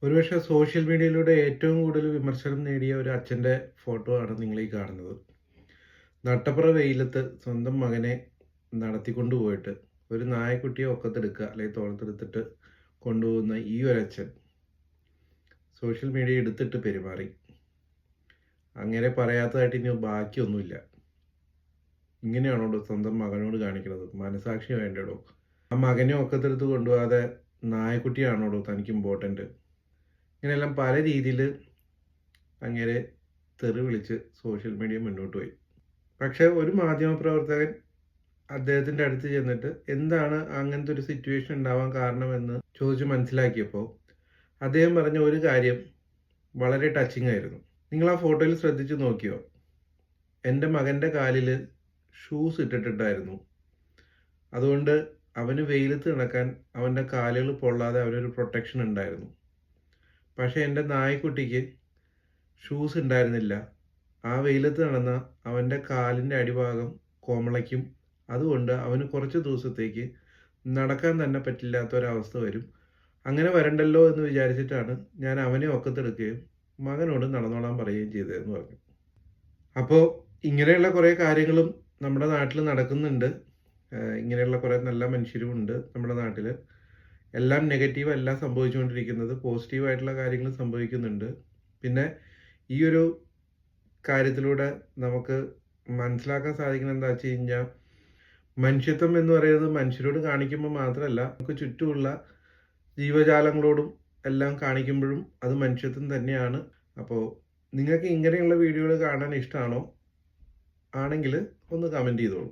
ഒരുപക്ഷെ സോഷ്യൽ മീഡിയയിലൂടെ ഏറ്റവും കൂടുതൽ വിമർശനം നേടിയ ഒരു അച്ഛൻ്റെ ഫോട്ടോ ആണ് നിങ്ങൾ ഈ കാണുന്നത്. നട്ടപ്പുറ വെയിലത്ത് സ്വന്തം മകനെ നടത്തിക്കൊണ്ട് പോയിട്ട് ഒരു നായക്കുട്ടിയെ ഒക്കത്തെടുക്കുക അല്ലെങ്കിൽ തോളത്തെടുത്തിട്ട് കൊണ്ടുപോകുന്ന ഈ ഒരു അച്ഛൻ സോഷ്യൽ മീഡിയ എടുത്തിട്ട് പെരുമാറി. അങ്ങനെ പറയാത്തതായിട്ട് ഇനി ബാക്കിയൊന്നുമില്ല. ഇങ്ങനെയാണോ സ്വന്തം മകനോട് കാണിക്കുന്നത്? മനസാക്ഷി വേണ്ടടോ. ആ മകനെ ഒക്കത്തെടുത്ത് കൊണ്ടുപോകാതെ നായക്കുട്ടിയാണോടോ തനിക്ക് ഇമ്പോർട്ടൻറ്റ്? ഇങ്ങനെയെല്ലാം പല രീതിയിൽ അങ്ങനെ തെറി വിളിച്ച് സോഷ്യൽ മീഡിയ മുന്നോട്ട് പോയി. പക്ഷേ ഒരു മാധ്യമപ്രവർത്തകൻ അദ്ദേഹത്തിൻ്റെ അടുത്ത് ചെന്നിട്ട് എന്താണ് അങ്ങനത്തെ ഒരു സിറ്റുവേഷൻ ഉണ്ടാവാൻ കാരണമെന്ന് ചോദിച്ച് മനസ്സിലാക്കിയപ്പോൾ അദ്ദേഹം പറഞ്ഞ ഒരു കാര്യം വളരെ ടച്ചിങ് ആയിരുന്നു. നിങ്ങൾ ആ ഫോട്ടോയിൽ ശ്രദ്ധിച്ച് നോക്കിയോ? എൻ്റെ മകൻ്റെ കാലിൽ ഷൂസ് ഇട്ടിട്ടുണ്ടായിരുന്നു. അതുകൊണ്ട് അവന് വെയിലത്ത് നടക്കാൻ അവൻ്റെ കാലുകൾ പൊള്ളാതെ അവനൊരു പ്രൊട്ടക്ഷൻ ഉണ്ടായിരുന്നു. പക്ഷേ എൻ്റെ നായ്ക്കുട്ടിക്ക് ഷൂസ് ഉണ്ടായിരുന്നില്ല. ആ വെയിലത്ത് നടന്ന അവൻ്റെ കാലിൻ്റെ അടിഭാഗം കോമളയ്ക്കും. അതുകൊണ്ട് അവന് കുറച്ച് ദിവസത്തേക്ക് നടക്കാൻ തന്നെ പറ്റില്ലാത്തൊരവസ്ഥ വരും. അങ്ങനെ വരണ്ടല്ലോ എന്ന് വിചാരിച്ചിട്ടാണ് ഞാൻ അവനെ ഒക്കത്തെടുക്കുകയും മകനോട് നടന്നോളാൻ പറയുകയും ചെയ്തതെന്ന് പറഞ്ഞു. അപ്പോൾ ഇങ്ങനെയുള്ള കുറേ കാര്യങ്ങളും നമ്മുടെ നാട്ടിൽ നടക്കുന്നുണ്ട്. ഇങ്ങനെയുള്ള കുറേ നല്ല മനുഷ്യരുമുണ്ട് നമ്മുടെ നാട്ടിൽ. എല്ലാം നെഗറ്റീവ് അല്ല സംഭവിച്ചുകൊണ്ടിരിക്കുന്നത്, പോസിറ്റീവായിട്ടുള്ള കാര്യങ്ങൾ സംഭവിക്കുന്നുണ്ട്. പിന്നെ ഈ ഒരു കാര്യത്തിലൂടെ നമുക്ക് മനസ്സിലാക്കാൻ സാധിക്കുന്നത് എന്താ വെച്ച് കഴിഞ്ഞാൽ, മനുഷ്യത്വം എന്ന് പറയുന്നത് മനുഷ്യരോട് കാണിക്കുമ്പോൾ മാത്രമല്ല, നമുക്ക് ചുറ്റുമുള്ള ജീവജാലങ്ങളോടും എല്ലാം കാണിക്കുമ്പോഴും അത് മനുഷ്യത്വം തന്നെയാണ്. അപ്പോൾ നിങ്ങൾക്ക് ഇങ്ങനെയുള്ള വീഡിയോകൾ കാണാൻ ഇഷ്ടമാണോ? ആണെങ്കിൽ ഒന്ന് കമൻറ്റ് ചെയ്തോളൂ.